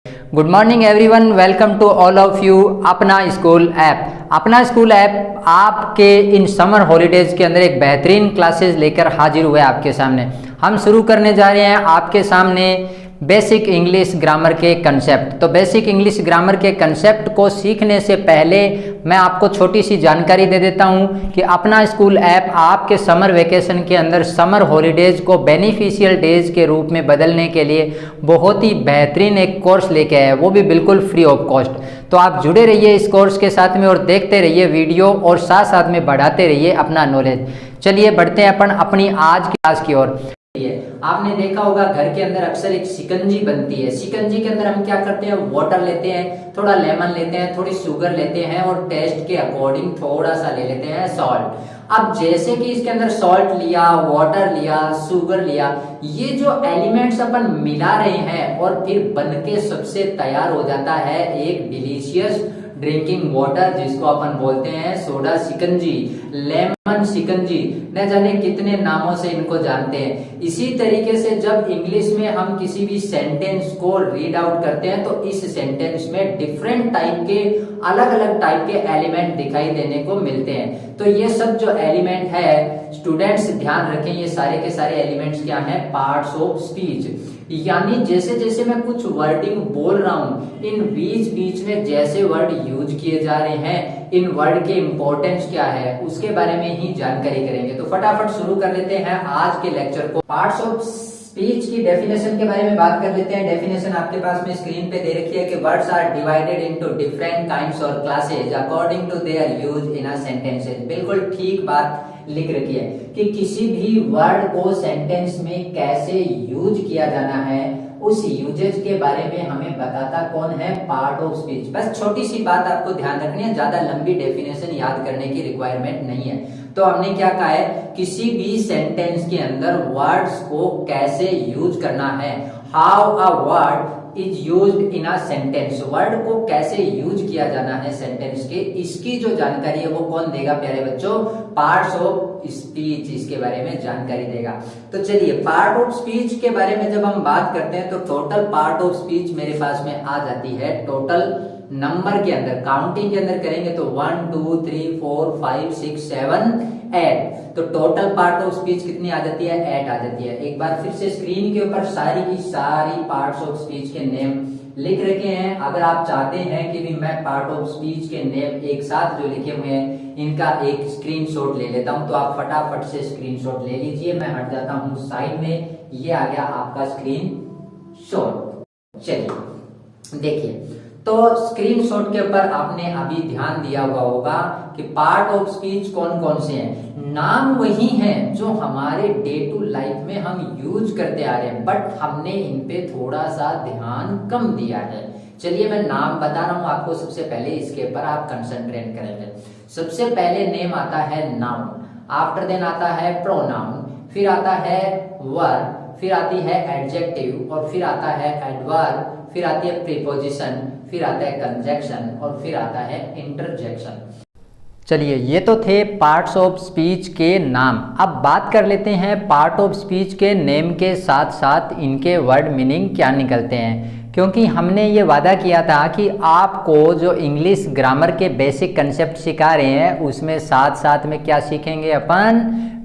Good morning everyone, welcome to all of you अपना school app. अपना school app आपके इन समर हॉलीडेज के अंदर एक बेहतरीन क्लासेस लेकर हाजिर हुए आपके सामने। हम शुरू करने जा रहे हैं आपके सामने बेसिक इंग्लिश ग्रामर के कंसेप्ट। तो बेसिक इंग्लिश ग्रामर के कंसेप्ट को सीखने से पहले मैं आपको छोटी सी जानकारी दे देता हूं कि अपना स्कूल ऐप आपके समर वेकेशन के अंदर समर हॉलीडेज को बेनिफिशियल डेज के रूप में बदलने के लिए बहुत ही बेहतरीन एक कोर्स लेके आया है, वो भी बिल्कुल फ्री ऑफ कॉस्ट। तो आप जुड़े रहिए इस कोर्स के साथ में और देखते रहिए वीडियो और साथ साथ में बढ़ाते रहिए अपना नॉलेज। चलिए बढ़ते हैं अपन अपनी आज की क्लास की ओर। आपने देखा होगा घर के अंदर अक्सर एक शिकंजी बनती है। शिकंजी के अंदर हम क्या करते हैं, वाटर लेते हैं, थोड़ा लेमन लेते हैं, थोड़ी शुगर लेते हैं और टेस्ट के अकॉर्डिंग थोड़ा सा ले लेते हैं सॉल्ट। अब जैसे कि इसके अंदर सॉल्ट लिया, वाटर लिया, शुगर लिया, ये जो एलिमेंट्स अपन मिला रहे हैं और फिर बनके सबसे तैयार हो जाता है एक डिलीशियस ड्रिंकिंग वाटर, जिसको अपन बोलते हैं सोडा शिकंजी, लेमन शिकंजी, न जाने कितने नामों से इनको जानते हैं। इसी तरीके से जब इंग्लिश में हम किसी भी सेंटेंस को रीड आउट करते हैं तो इस सेंटेंस में डिफरेंट टाइप के अलग अलग टाइप के एलिमेंट दिखाई देने को मिलते हैं। तो ये सब जो एलिमेंट है स्टूडेंट्स ध्यान रखें, ये सारे के सारे एलिमेंट्स क्या हैं, पार्ट्स ऑफ स्पीच। यानी जैसे जैसे मैं कुछ वर्डिंग बोल रहा हूं, इन बीच बीच में जैसे वर्ड यूज किए जा रहे हैं, इन वर्ड के इंपॉर्टेंस क्या है उसके बारे में ही जानकारी करेंगे। तो फटाफट शुरू कर लेते हैं आज के लेक्चर को। पार्ट्स ऑफ स्पीच की डेफिनेशन के बारे में बात कर लेते हैं। डेफिनेशन आपके पास में स्क्रीन पे दे रखी है कि words are divided into different kinds और classes according to their use in a sentences. बिल्कुल ठीक बात लिख रखी है कि किसी भी वर्ड को सेंटेंस में कैसे यूज किया जाना है, उस यूजेज के बारे में हमें बताता कौन है, पार्ट ऑफ स्पीच। बस छोटी सी बात आपको ध्यान रखनी है, ज्यादा लंबी डेफिनेशन याद करने की रिक्वायरमेंट नहीं है। तो हमने क्या कहा है, किसी भी सेंटेंस के अंदर वर्ड्स को कैसे यूज करना है, how a word is used in a sentence, word को कैसे यूज किया जाना है सेंटेंस के, इसकी जो जानकारी है वो कौन देगा प्यारे बच्चों, पार्ट्स ऑफ स्पीच इसके बारे में जानकारी देगा। तो चलिए पार्ट ऑफ स्पीच के बारे में जब हम बात करते हैं तो टोटल पार्ट ऑफ स्पीच मेरे पास में आ जाती है टोटल नंबर के अंदर, काउंटिंग के अंदर करेंगे तो 1 2 3 4 5 6 7 8। तो टोटल पार्ट ऑफ स्पीच कितनी आ जाती है, 8 आ जाती है। एक बार फिर से स्क्रीन के ऊपर सारी की सारी पार्ट्स ऑफ स्पीच के नेम लिख रखे हैं। अगर आप चाहते हैं कि भी मैं पार्ट ऑफ स्पीच के नेम एक साथ जो लिखे हुए हैं इनका एक स्क्रीनशॉट ले लेता हूं, तो आप फटाफट से स्क्रीनशॉट ले लीजिए। मैं हट जाता हूं साइड में, ये आ गया आपका स्क्रीनशॉट। चलिए देखिए, तो स्क्रीनशॉट के ऊपर आपने अभी ध्यान दिया हुआ होगा कि पार्ट ऑफ स्पीच कौन कौन से हैं। नाम वही हैं जो हमारे डे टू लाइफ में हम यूज करते आ रहे हैं, बट हमने इन पे थोड़ा सा ध्यान कम दिया है। चलिए मैं नाम बता रहा हूं आपको, सबसे पहले इसके ऊपर आप कंसंट्रेट करेंगे। सबसे पहले नेम आता है नाउन, आफ्टर देन आता है प्रोनाउन, फिर आता है वर्ब, फिर आती है एडजेक्टिव और फिर आता है एडवर्ब, फिर आती है प्रीपोजिशन, फिर आता है कंजक्शन और फिर आता है इंटरजेक्शन। चलिए ये तो थे पार्ट्स ऑफ स्पीच के नाम। अब बात कर लेते हैं पार्ट ऑफ स्पीच के नेम के साथ साथ इनके वर्ड मीनिंग क्या निकलते हैं, क्योंकि हमने ये वादा किया था कि आपको जो इंग्लिश ग्रामर के बेसिक कंसेप्ट सिखा रहे हैं उसमें साथ साथ में क्या सीखेंगे अपन,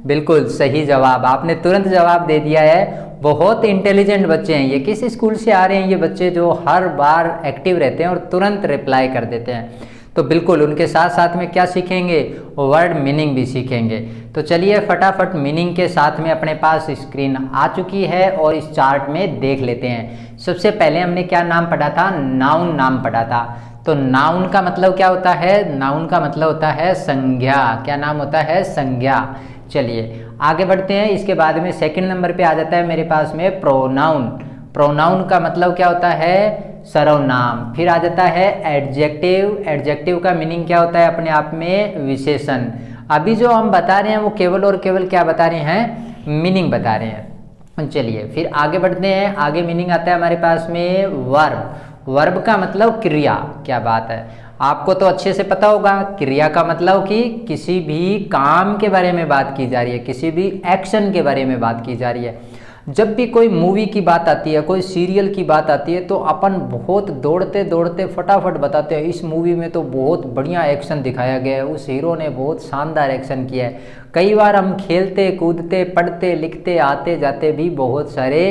बिल्कुल सही जवाब, आपने तुरंत जवाब दे दिया है। बहुत इंटेलिजेंट बच्चे हैं ये। किस स्कूल से आ रहे हैं ये बच्चे जो हर बार एक्टिव रहते हैं और तुरंत रिप्लाई कर देते हैं। तो बिल्कुल उनके साथ साथ में क्या सीखेंगे, वर्ड मीनिंग भी सीखेंगे। तो चलिए फटाफट मीनिंग के साथ में अपने पास स्क्रीन आ चुकी है और इस चार्ट में देख लेते हैं। सबसे पहले हमने क्या नाम पढ़ा था, नाउन नाम पढ़ा था। तो नाउन का मतलब क्या होता है, नाउन का मतलब होता है संज्ञा। क्या नाम होता है, संज्ञा। चलिए आगे बढ़ते हैं। इसके बाद में सेकंड नंबर पे आ जाता है मेरे पास में प्रोनाउन। प्रोनाउन का मतलब क्या होता है, सर्वनाम। फिर आ जाता है एडजेक्टिव। एडजेक्टिव का मीनिंग क्या होता है, अपने आप में विशेषण। अभी जो हम बता रहे हैं वो केवल और केवल क्या बता रहे हैं, मीनिंग बता रहे हैं। चलिए फिर आगे बढ़ते हैं। आगे मीनिंग आता है हमारे पास में वर्ब। वर्ब का मतलब क्रिया। क्या बात है, आपको तो अच्छे से पता होगा क्रिया का मतलब कि किसी भी काम के बारे में बात की जा रही है, किसी भी एक्शन के बारे में बात की जा रही है। जब भी कोई मूवी की बात आती है, कोई सीरियल की बात आती है, तो अपन बहुत दौड़ते दौड़ते फटाफट बताते हैं इस मूवी में तो बहुत बढ़िया एक्शन दिखाया गया है, उस हीरो ने बहुत शानदार एक्शन किया है। कई बार हम खेलते कूदते पढ़ते लिखते आते जाते भी बहुत सारे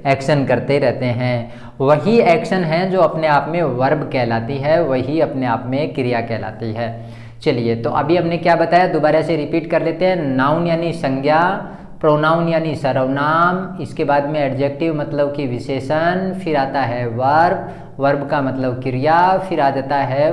एक्शन करते रहते हैं। वही एक्शन है जो अपने आप में वर्ब कहलाती है, वही अपने आप में क्रिया कहलाती है। चलिए, तो अभी हमने क्या बताया, दोबारा से रिपीट कर लेते हैं। नाउन यानी संज्ञा, प्रोनाउन यानी सर्वनाम, इसके बाद में एडजेक्टिव मतलब कि विशेषण, फिर आता है वर्ब, वर्ब का मतलब क्रिया, फिर आ जाता है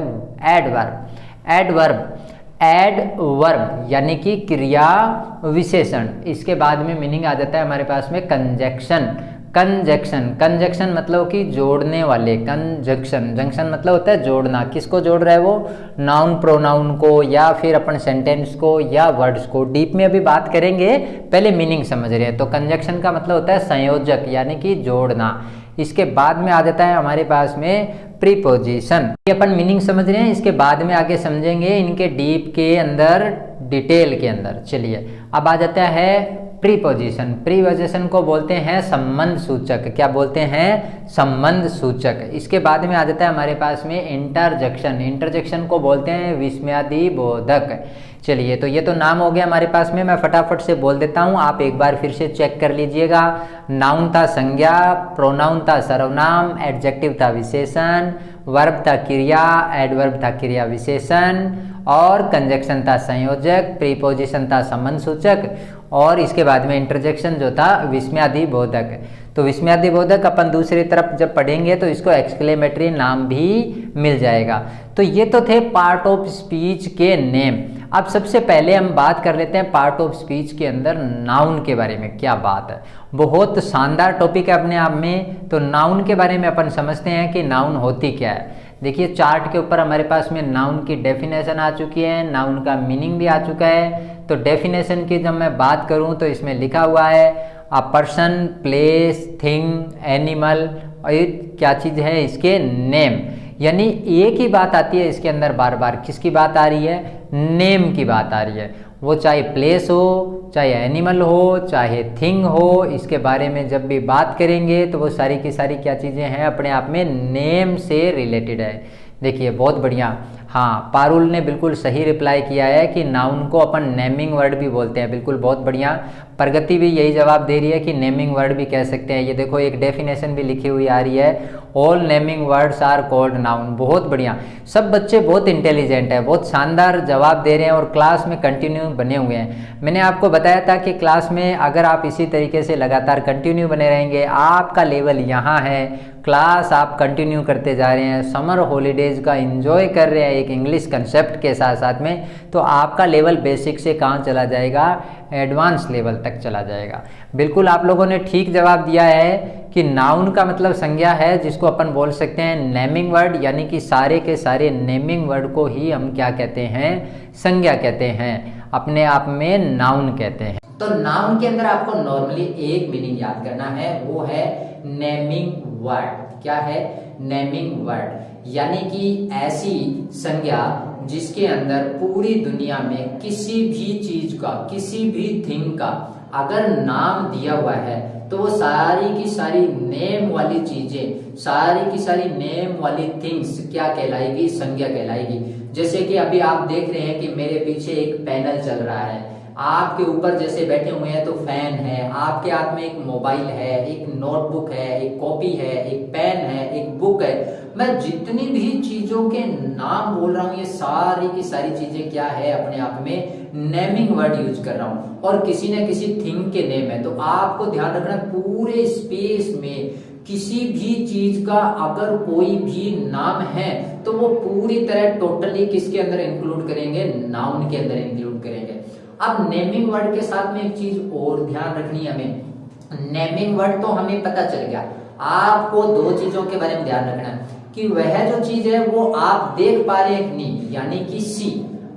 एडवर्ब। एडवर्ब, एडवर्ब यानी कि क्रिया विशेषण। इसके बाद में मीनिंग आ जाता है हमारे पास में कंजक्शन। कंजक्शन, कंजक्शन मतलब कि जोड़ने वाले, कंजक्शन, जंक्शन मतलब होता है जोड़ना। किसको जोड़ रहा है वो, नाउन प्रोनाउन को, या फिर अपन सेंटेंस को या वर्ड्स को। डीप में अभी बात करेंगे, पहले मीनिंग समझ रहे हैं। तो कंजक्शन का मतलब होता है संयोजक यानी कि जोड़ना। इसके बाद में आ जाता है हमारे पास में प्रीपोजिशन। ये अपन मीनिंग समझ रहे हैं, इसके बाद में आगे समझेंगे इनके डीप के अंदर, डिटेल के अंदर। चलिए, अब आ जाता है प्रीपोजिशन। प्रीपोजिशन को बोलते हैं संबंध सूचक। क्या बोलते हैं, संबंध सूचक। इसके बाद में आ जाता है हमारे पास में इंटरजेक्शन। इंटरजेक्शन को बोलते हैं विस्मयादि बोधक। चलिए, तो ये तो नाम हो गया हमारे पास में, मैं फटाफट से बोल देता हूँ, आप एक बार फिर से चेक कर लीजिएगा। नाउन था संज्ञा, प्रोनाउन था सर्वनाम, एडजेक्टिव था विशेषण, वर्ब था क्रिया, एडवर्ब था क्रिया विशेषण, और कंजक्शन था संयोजक, प्रीपोजिशन था संबंध सूचक, और इसके बाद में इंटरजेक्शन जो था विस्मयादि बोधक। तो विस्मयादि बोधक अपन दूसरी तरफ जब पढ़ेंगे तो इसको एक्सक्लेमेटरी नाम भी मिल जाएगा। तो ये तो थे पार्ट ऑफ स्पीच के नेम। अब सबसे पहले हम बात कर लेते हैं पार्ट ऑफ स्पीच के अंदर नाउन के बारे में। क्या बात है, बहुत शानदार टॉपिक है अपने आप में। तो नाउन के बारे में अपन समझते हैं कि नाउन होती क्या है। देखिए, चार्ट के ऊपर हमारे पास में नाउन की डेफिनेशन आ चुकी है, नाउन का मीनिंग भी आ चुका है। तो डेफिनेशन की जब मैं बात करूं तो इसमें लिखा हुआ है a person, place, thing, animal, और ये क्या चीज़ है, इसके नेम। यानी एक ही बात आती है इसके अंदर बार बार। किसकी बात आ रही है, नेम की बात आ रही है। वो चाहे प्लेस हो, चाहे एनिमल हो, चाहे थिंग हो, इसके बारे में जब भी बात करेंगे तो वो सारी की सारी क्या चीज़ें हैं, अपने आप में नेम से रिलेटेड है। देखिए, बहुत बढ़िया। हाँ, पारुल ने बिल्कुल सही रिप्लाई किया है कि नाउन को अपन नेमिंग वर्ड भी बोलते हैं। बिल्कुल, बहुत बढ़िया। प्रगति भी यही जवाब दे रही है कि नेमिंग वर्ड भी कह सकते हैं। ये देखो, एक डेफिनेशन भी लिखी हुई आ रही है, all naming words are called noun. बहुत बढ़िया, सब बच्चे बहुत इंटेलिजेंट है, बहुत शानदार जवाब दे रहे हैं और क्लास में कंटिन्यू बने हुए हैं। मैंने आपको बताया था कि क्लास में अगर आप इसी तरीके से लगातार कंटिन्यू बने रहेंगे, आपका लेवल यहाँ है, क्लास आप कंटिन्यू करते जा रहे हैं, समर हॉलीडेज का एंजॉय कर रहे हैं एक इंग्लिश कंसेप्ट के साथ साथ में, तो आपका लेवल बेसिक से कहाँ चला जाएगा, एडवांस लेवल तक चला जाएगा। बिल्कुल, आप लोगों ने ठीक जवाब दिया है कि नाउन का मतलब संज्ञा है, जिसको अपन बोल सकते हैं नेमिंग वर्ड, यानी कि सारे के सारे नेमिंग वर्ड को ही हम क्या कहते हैं, संज्ञा कहते हैं, अपने आप में नाउन कहते हैं। तो नाउन के अंदर आपको नॉर्मली एक मीनिंग याद करना है, वो है नेमिंग वर्ड। क्या है, नेमिंग वर्ड, यानी कि ऐसी संज्ञा जिसके अंदर पूरी दुनिया में किसी भी चीज का, किसी भी थिंग का अगर नाम दिया हुआ है तो वो सारी की सारी नेम वाली चीजें, सारी की सारी नेम वाली थिंग्स क्या कहलाएगी, संज्ञा कहलाएगी। जैसे कि अभी आप देख रहे हैं कि मेरे पीछे एक पैनल चल रहा है, आपके ऊपर जैसे बैठे हुए हैं तो फैन है, आपके हाथ में एक मोबाइल है, एक नोटबुक है, एक कॉपी है, एक पेन है, एक बुक है। मैं जितनी भी चीजों के नाम बोल रहा हूँ, ये सारी की सारी चीजें क्या है, अपने आप में नेमिंग वर्ड यूज कर रहा हूँ, और किसी न किसी थिंग के नेम है। तो आपको ध्यान रखना, पूरे स्पेस में किसी भी चीज का अगर कोई भी नाम है तो वो पूरी तरह टोटली किसके अंदर इंक्लूड करेंगे, नाउन के अंदर इंक्लूड करेंगे। अब नेमिंग वर्ड के साथ में एक चीज और ध्यान रखनी है हमें। नेमिंग वर्ड तो हमें पता चल गया, आपको दो चीजों के बारे में ध्यान रखना है कि वह जो चीज है वो आप देख पा रहे हैं कि नहीं, यानी कि सी,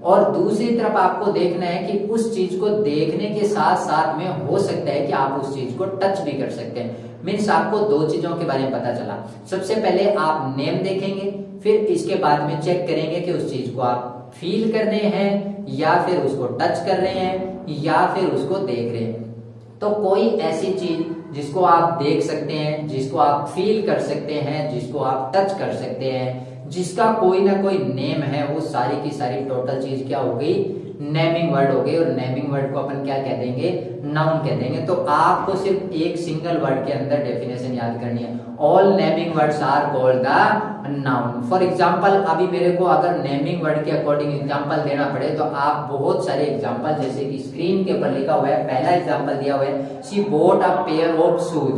और दूसरी तरफ आपको देखना है कि उस चीज को देखने के साथ साथ में हो सकता है कि आप उस चीज को टच भी कर सकते हैं। मीन्स आपको दो चीजों के बारे में पता चला। सबसे पहले आप नेम देखेंगे, फिर इसके बाद में चेक करेंगे कि उस चीज को आप फील कर रहे हैं या फिर उसको टच कर रहे हैं या फिर उसको देख रहे हैं। तो कोई ऐसी चीज जिसको आप देख सकते हैं, जिसको आप फील कर सकते हैं, जिसको आप टच कर सकते हैं, जिसका कोई ना कोई नेम है, वो सारी की सारी टोटल चीज क्या हो गई, नेमिंग वर्ड हो गई। और नेमिंग वर्ड को अपन क्या कह देंगे, नाउन कह देंगे। तो आपको सिर्फ एक सिंगल वर्ड के अंदर डेफिनेशन याद करनी है, all naming words are called the noun. For example अभी मेरे को अगर नेमिंग वर्ड के अकॉर्डिंग एग्जांपल देना पड़े तो आप बहुत सारे एग्जांपल, जैसे कि स्क्रीन के ऊपर लिखा हुआ है, पहला एग्जांपल दिया हुआ है, she bought a pair of shoes.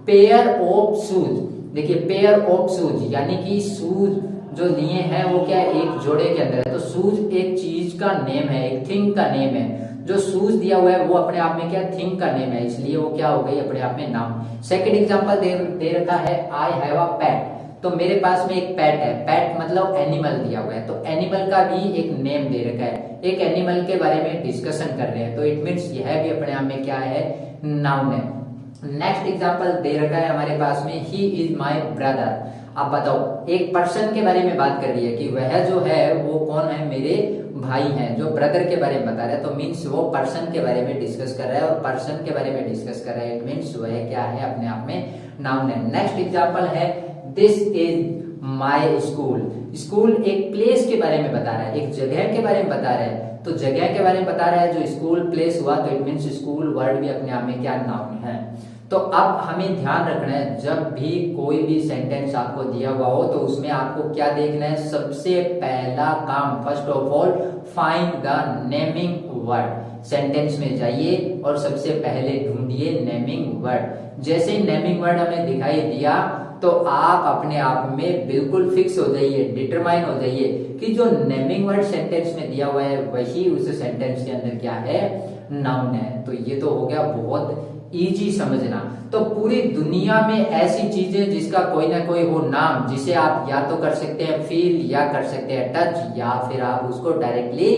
Pair of shoes, देखिए पेयर ऑफ शूज यानी कि शूज जो लिए हैं वो क्या है, एक जोड़े के अंदर है। तो शूज एक चीज का नेम है, एक थिंग का नेम है। जो शूज दिया हुआ है वो अपने आप में क्या थिंग का नेम है, इसलिए वो क्या हो गई अपने आप में नाउन। सेकंड एग्जांपल दे रखा है, आई हैव अ पेट। तो मेरे पास में एक पेट है, पेट मतलब एनिमल दिया हुआ है, तो एनिमल का भी एक नेम दे रखा है, एक एनिमल के बारे में डिस्कशन कर रहे हैं, तो इट मीन्स यह भी अपने आप में क्या है, नाउन है। नेक्स्ट एग्जांपल दे रखा है हमारे पास में, ही इज माय ब्रदर। अब बताओ, एक पर्सन के बारे में बात कर रही है कि वह जो है वो कौन है, मेरे भाई हैं, जो ब्रदर के बारे में बता रहा है, तो मीन्स वो पर्सन के बारे में डिस्कस कर रहा है, और पर्सन के बारे में डिस्कस कर रहा है, इट मीन्स वह क्या है, अपने आप में नाउन है। नेक्स्ट एग्जांपल है, this is my school. School एक प्लेस के बारे में बता रहा है, एक जगह के बारे में बता रहा है, तो जगह के बारे में बता रहा है, जो स्कूल प्लेस हुआ, तो इट मीन्स स्कूल वर्ड भी अपने आप में क्या, नाउन है। तो अब हमें ध्यान रखना है, जब भी कोई भी सेंटेंस आपको दिया हुआ हो तो उसमें आपको क्या देखना है, सबसे पहला काम, first of all find the naming word. Sentence में जाइए और सबसे पहले ढूंढिए नेमिंग वर्ड। जैसे ही नेमिंग वर्ड हमें दिखाई दिया तो आप अपने आप में बिल्कुल फिक्स हो जाइए, डिटरमाइन हो जाइए कि जो नेमिंग वर्ड सेंटेंस में दिया हुआ है वही उस सेंटेंस के अंदर क्या है, नाउन है। तो ये तो हो गया बहुत इजी समझना। तो पूरी दुनिया में ऐसी चीजें जिसका कोई ना कोई हो नाम, जिसे आप या तो कर सकते हैं फील, या कर सकते हैं टच, या फिर आप उसको डायरेक्टली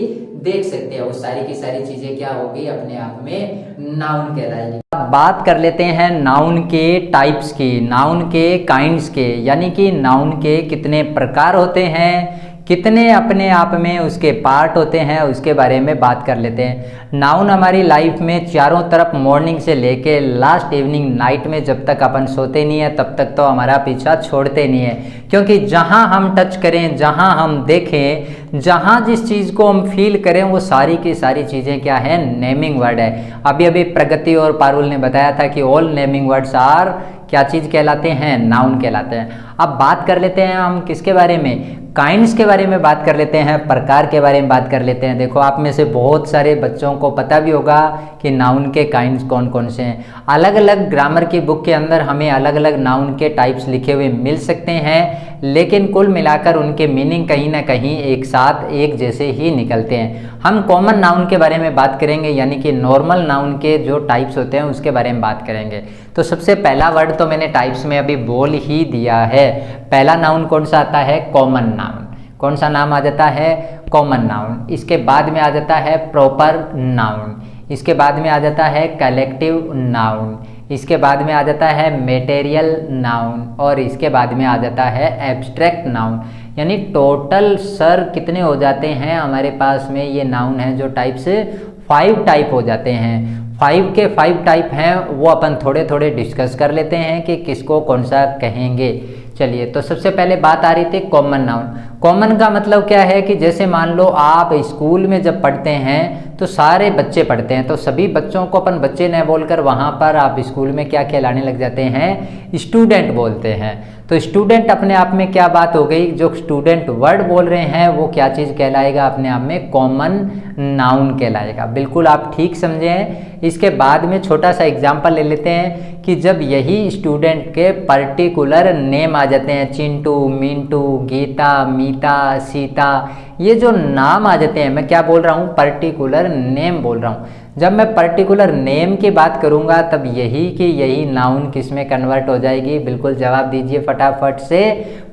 देख सकते हैं, वो सारी की सारी चीजें क्या हो गई, अपने आप में नाउन कहलाएगी। अब बात कर लेते हैं नाउन के टाइप्स की, नाउन के काइंड्स के, यानी कि नाउन के कितने प्रकार होते हैं, कितने अपने आप में उसके पार्ट होते हैं, उसके बारे में बात कर लेते हैं। नाउन हमारी लाइफ में चारों तरफ, मॉर्निंग से लेके लास्ट इवनिंग नाइट में, जब तक अपन सोते नहीं है तब तक तो हमारा पीछा छोड़ते नहीं है, क्योंकि जहां हम टच करें, जहां हम देखें, जहां जिस चीज़ को हम फील करें, वो सारी की सारी चीज़ें क्या है, नेमिंग वर्ड है। अभी अभी प्रगति और पारुल ने बताया था कि ऑल नेमिंग वर्ड्स आर क्या चीज़ कहलाते हैं, नाउन कहलाते हैं। अब बात कर लेते हैं हम किसके बारे में, काइंड्स के बारे में बात कर लेते हैं, प्रकार के बारे में बात कर लेते हैं। देखो, आप में से बहुत सारे बच्चों को पता भी होगा कि नाउन के काइंड्स कौन कौन से हैं। अलग अलग ग्रामर की बुक के अंदर हमें अलग अलग नाउन के टाइप्स लिखे हुए मिल सकते हैं, लेकिन कुल मिलाकर उनके मीनिंग कहीं ना कहीं एक साथ एक जैसे ही निकलते हैं। हम कॉमन नाउन के बारे में बात करेंगे, यानी कि नॉर्मल नाउन के जो टाइप्स होते हैं उसके बारे में बात करेंगे। तो सबसे पहला वर्ड तो मैंने टाइप्स में अभी बोल ही दिया है। पहला नाउन कौन सा आता है, कॉमन नाउन। कौन सा नाम आ जाता है, कॉमन नाउन। इसके बाद में आ जाता है प्रॉपर नाउन, इसके बाद में आ जाता है कलेक्टिव नाउन, इसके बाद में आ जाता है मेटेरियल नाउन, और इसके बाद में आ जाता है एब्स्ट्रैक्ट नाउन। यानी टोटल सर कितने हो जाते हैं हमारे पास में, ये नाउन है जो टाइप से 5 टाइप हो जाते हैं। 5 के 5 टाइप हैं, वो अपन थोड़े थोड़े डिस्कस कर लेते हैं कि किसको कौन सा कहेंगे। चलिए, तो सबसे पहले बात आ रही थी कॉमन नाउन। कॉमन का मतलब क्या है कि जैसे मान लो आप स्कूल में जब पढ़ते हैं तो सारे बच्चे पढ़ते हैं, तो सभी बच्चों को अपन बच्चे न बोलकर वहाँ पर आप स्कूल में क्या कहलाने लग जाते हैं, स्टूडेंट बोलते हैं। तो स्टूडेंट अपने आप में क्या बात हो गई, जो स्टूडेंट वर्ड बोल रहे हैं वो क्या चीज़ कहलाएगा, अपने आप में कॉमन नाउन कहलाएगा। बिल्कुल आप ठीक समझें। इसके बाद में छोटा सा एग्जाम्पल ले लेते हैं कि जब यही स्टूडेंट के पर्टिकुलर नेम आ जाते हैं, चिंटू, मिंटू, गीता, मीता, सीता, ये जो नाम आ जाते हैं, मैं क्या बोल रहा हूँ, पर्टिकुलर नेम बोल रहा हूँ। जब मैं पर्टिकुलर नेम की बात करूँगा तब यही कि यही नाउन किस में कन्वर्ट हो जाएगी, बिल्कुल जवाब दीजिए फटाफट से।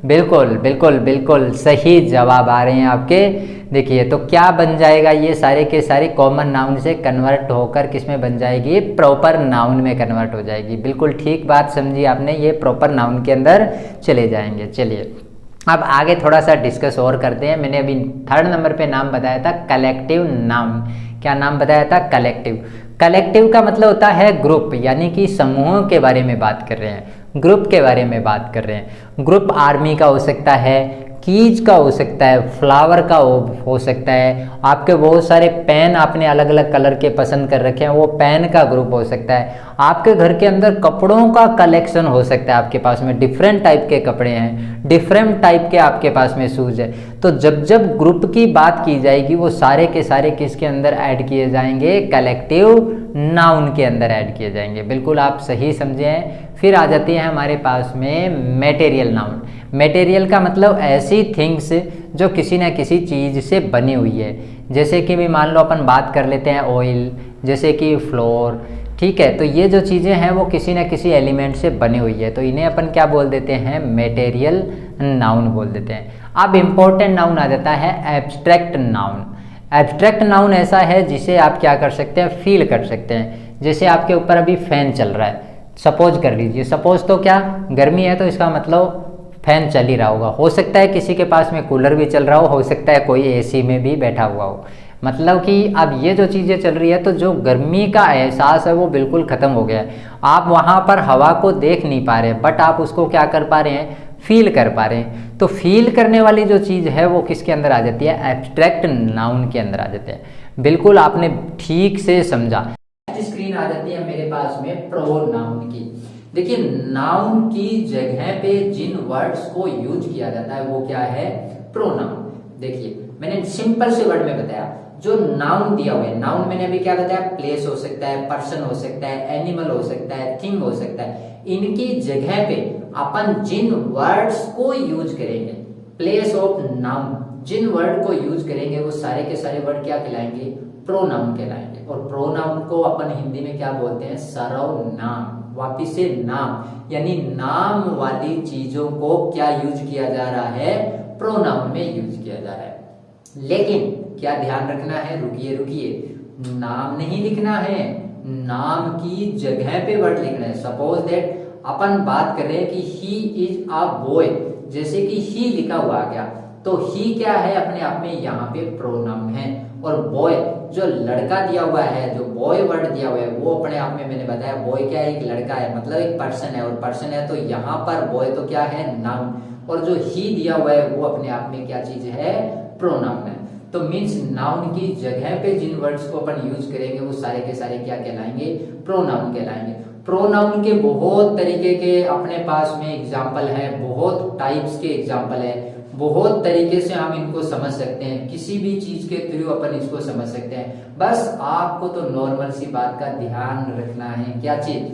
बिल्कुल बिल्कुल बिल्कुल सही जवाब आ रहे हैं आपके। देखिए, तो क्या बन जाएगा, ये सारे के सारे कॉमन नाउन से कन्वर्ट होकर किस में बन जाएगी, प्रॉपर नाउन में कन्वर्ट हो जाएगी। बिल्कुल ठीक बात समझी आपने, ये प्रॉपर नाउन के अंदर चले जाएंगे। चलिए, अब आगे थोड़ा सा डिस्कस और करते हैं। मैंने अभी 3rd नंबर पे नाम बताया था कलेक्टिव नाउन। क्या नाम बताया था, कलेक्टिव। कलेक्टिव का मतलब होता है ग्रुप, यानी कि समूहों के बारे में बात कर रहे हैं, ग्रुप के बारे में बात कर रहे हैं। ग्रुप आर्मी का हो सकता है, कीज का हो सकता है, फ्लावर का हो सकता है, आपके बहुत सारे पेन आपने अलग अलग कलर के पसंद कर रखे हैं, वो पेन का ग्रुप हो सकता है। आपके घर के अंदर कपड़ों का कलेक्शन हो सकता है, आपके पास में डिफरेंट टाइप के कपड़े हैं, डिफरेंट टाइप के आपके पास में शूज है। तो जब जब ग्रुप की बात की जाएगी वो सारे के सारे किसके अंदर ऐड किए जाएंगे, कलेक्टिव नाउन के अंदर ऐड किए जाएंगे। बिल्कुल आप सही समझे हैं। फिर आ जाती है हमारे पास में मटेरियल नाउन। मटेरियल का मतलब ऐसी थिंग्स जो किसी न किसी चीज़ से बनी हुई है, जैसे कि भी मान लो अपन बात कर लेते हैं ऑयल, जैसे कि फ्लोर, ठीक है। तो ये जो चीज़ें हैं वो किसी न किसी एलिमेंट से बनी हुई है, तो इन्हें अपन क्या बोल देते हैं, मटेरियल नाउन बोल देते हैं। अब इम्पोर्टेंट नाउन आ जाता है एब्स्ट्रैक्ट नाउन। एब्स्ट्रैक्ट नाउन ऐसा है जिसे आप क्या कर सकते हैं, फील कर सकते हैं। जैसे आपके ऊपर अभी फैन चल रहा है, सपोज कर लीजिए, सपोज तो क्या गर्मी है तो इसका मतलब फैन चल ही रहा होगा। हो सकता है किसी के पास में कूलर भी चल रहा हो सकता है कोई एसी में भी बैठा हुआ हो। मतलब कि अब ये जो चीज़ें चल रही है तो जो गर्मी का एहसास है वो बिल्कुल ख़त्म हो गया है। आप वहाँ पर हवा को देख नहीं पा रहे, बट आप उसको क्या कर पा रहे हैं, फील कर पा रहे हैं। तो फील करने वाली जो चीज़ है वो किसके अंदर आ जाती है, एब्स्ट्रैक्ट नाउन के अंदर आ जाते हैं। बिल्कुल आपने ठीक से समझा। स्क्रीन आ जाती है मेरे पास में प्रोनाउन की। देखिए नाउन की जगह पे जिन वर्ड्स को यूज किया जाता है वो क्या है, प्रोनाउन। देखिए मैंने सिंपल से वर्ड में बताया, जो नाउन दिया हुआ है, नाउन मैंने अभी क्या बताया, प्लेस हो सकता है, पर्सन हो सकता है, एनिमल हो सकता है, थिंग हो सकता है। इनकी जगह पे अपन जिन वर्ड्स को यूज करेंगे, प्लेस ऑफ नाउन, जिन वर्ड को यूज करेंगे वो सारे के सारे वर्ड क्या कहलाएंगे, प्रोनाउन कहलाएंगे। और प्रोनाउन को अपन हिंदी में क्या बोलते हैं, सर्वनाम। वापिस से नाम, यानी नाम वाली चीजों को क्या यूज किया जा रहा है, प्रोनाउन में यूज किया जा रहा है। लेकिन क्या ध्यान रखना है, रुकिए रुकिए, नाम नहीं लिखना है, नाम की जगह पे वर्ड लिखना है। सपोज दैट अपन बात कर रहे हैं कि ही इज अ बॉय, जैसे कि ही लिखा हुआ आ गया तो ही क्या है, अपने आप में यहाँ पे प्रोनाउन है। और बॉय जो लड़का दिया हुआ है, जो बॉय वर्ड दिया हुआ है वो अपने आप में मैंने बताया बॉय क्या है, एक लड़का है, मतलब एक पर्सन है, और पर्सन है तो यहाँ पर बॉय तो क्या है, नाउन। और जो ही दिया हुआ है वो अपने आप में क्या चीज है, प्रोनाउन है। तो मीन्स नाउन की जगह पे जिन वर्ड्स को अपन यूज करेंगे वो सारे के सारे क्या कहलाएंगे, प्रोनाउन कहलाएंगे। प्रोनाउन के बहुत तरीके के अपने पास में एग्जाम्पल है, बहुत टाइप्स के एग्जाम्पल है, बहुत तरीके से हम इनको समझ सकते हैं, किसी भी चीज के थ्रू अपन इसको समझ सकते हैं। बस आपको तो नॉर्मल सी बात का ध्यान रखना है, क्या चीज,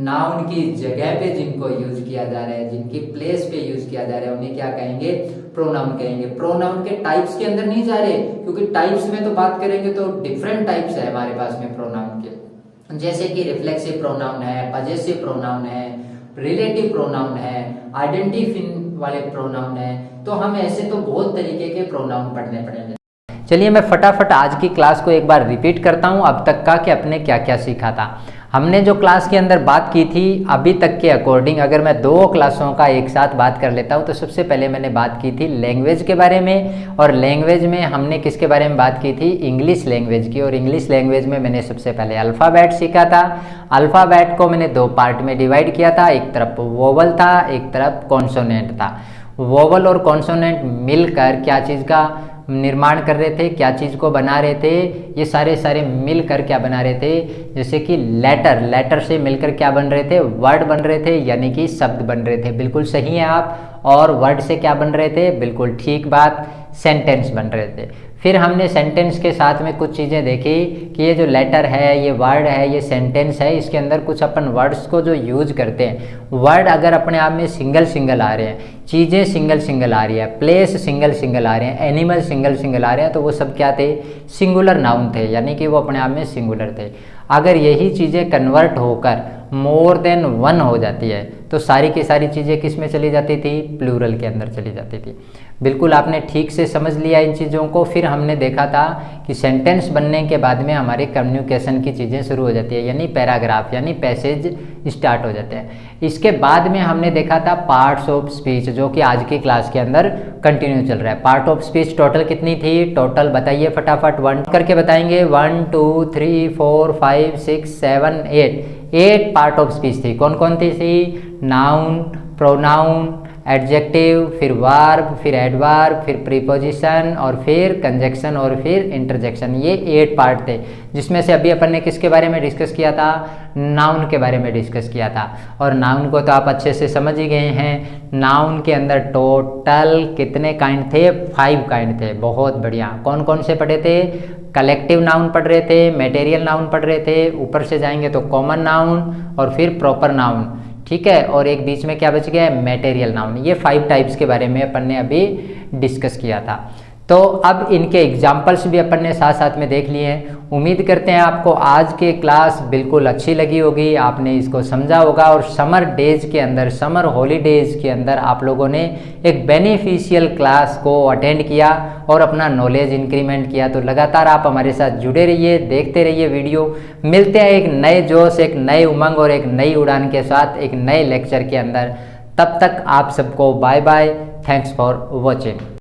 नाउन की जगह पे जिनको यूज किया जा रहा है, जिनकी प्लेस पे यूज किया जा रहा है उन्हें क्या कहेंगे, प्रोनाउन कहेंगे। प्रोनाउन के टाइप्स के अंदर नहीं जा रहे, क्योंकि टाइप्स में तो बात करेंगे तो डिफरेंट टाइप्स है हमारे पास में प्रोनाउन के, जैसे कि रिफ्लेक्सिव प्रोनाउन है, पजेसिव प्रोनाउन है, रिलेटिव प्रोनाउन है, आइडेंटिफिन वाले प्रोनाउन है। तो हम ऐसे तो बहुत तरीके के प्रोनाउन पढ़ने पड़ेंगे। चलिए मैं फटाफट आज की क्लास को एक बार रिपीट करता हूँ, अब तक का कि अपने क्या क्या सीखा था। हमने जो क्लास के अंदर बात की थी अभी तक के अकॉर्डिंग, अगर मैं 2 क्लासों का एक साथ बात कर लेता हूँ तो सबसे पहले मैंने बात की थी लैंग्वेज के बारे में, और लैंग्वेज में हमने किसके बारे में बात की थी, इंग्लिश लैंग्वेज की। और इंग्लिश लैंग्वेज में मैंने सबसे पहले अल्फ़ाबेट सीखा था। अल्फ़ाबेट को मैंने 2 पार्ट में डिवाइड किया था, एक तरफ वोवल था, एक तरफ कॉन्सोनेंट था। वोवल और कॉन्सोनेंट मिलकर क्या चीज़ का निर्माण कर रहे थे, क्या चीज़ को बना रहे थे, ये सारे मिलकर क्या बना रहे थे, जैसे कि लेटर से मिलकर क्या बन रहे थे, वर्ड बन रहे थे, यानी कि शब्द बन रहे थे। बिल्कुल सही है आप। और वर्ड से क्या बन रहे थे, बिल्कुल ठीक बात, सेंटेंस बन रहे थे। फिर हमने सेंटेंस के साथ में कुछ चीज़ें देखी कि ये जो लेटर है, ये वर्ड है, ये सेंटेंस है, इसके अंदर कुछ अपन वर्ड्स को जो यूज करते हैं, वर्ड अगर अपने आप में सिंगल आ रहे हैं, चीज़ें सिंगल आ रही है, प्लेस सिंगल आ रहे हैं, एनिमल सिंगल आ रहे हैं, तो वो सब क्या थे, सिंगुलर नाउन थे, यानी कि वो अपने आप में सिंगुलर थे। अगर यही चीज़ें कन्वर्ट होकर मोर देन वन हो जाती है तो सारी की सारी चीज़ें किस में चली जाती थी, प्लूरल के अंदर चली जाती थी। बिल्कुल आपने ठीक से समझ लिया इन चीज़ों को। फिर हमने देखा था कि सेंटेंस बनने के बाद में हमारे कम्युनिकेशन की चीज़ें शुरू हो जाती है, यानी पैराग्राफ यानी पैसेज स्टार्ट हो जाते हैं। इसके बाद में हमने देखा था पार्ट्स ऑफ स्पीच, जो कि आज की क्लास के अंदर कंटिन्यू चल रहा है। पार्ट ऑफ स्पीच टोटल कितनी थी, टोटल बताइए फटाफट, 1 करके बताएंगे, 1 2 3 4 5 6 7 8 पार्ट ऑफ स्पीच थी। कौन कौन थी? नाउन, प्रोनाउन, एडजेक्टिव, फिर वर्ब, फिर एडवर्ब, फिर प्रीपोजिशन और फिर कंजक्शन और फिर इंटरजेक्शन। ये 8 पार्ट थे, जिसमें से अभी अपन ने किसके बारे में डिस्कस किया था, नाउन के बारे में डिस्कस किया था। और नाउन को तो आप अच्छे से समझ ही गए हैं। नाउन के अंदर टोटल कितने काइंड थे, 5 काइंड थे। बहुत बढ़िया। कौन कौन से पढ़े थे? कलेक्टिव नाउन पढ़ रहे थे, मटेरियल नाउन पढ़ रहे थे, ऊपर से जाएंगे तो कॉमन नाउन और फिर प्रॉपर नाउन, ठीक है। और एक बीच में क्या बच गया है, मटेरियल नाउन। ये 5 टाइप्स के बारे में अपन ने अभी डिस्कस किया था। तो अब इनके एग्जाम्पल्स भी अपन ने साथ साथ में देख लिए हैं। उम्मीद करते हैं आपको आज की क्लास बिल्कुल अच्छी लगी होगी, आपने इसको समझा होगा और समर डेज के अंदर, समर हॉलीडेज के अंदर आप लोगों ने एक बेनिफिशियल क्लास को अटेंड किया और अपना नॉलेज इंक्रीमेंट किया। तो लगातार आप हमारे साथ जुड़े रहिए, देखते रहिए वीडियो। मिलते हैं एक नए जोश, एक नए उमंग और एक नई उड़ान के साथ एक नए लेक्चर के अंदर। तब तक आप सबको bye bye, thanks for watching.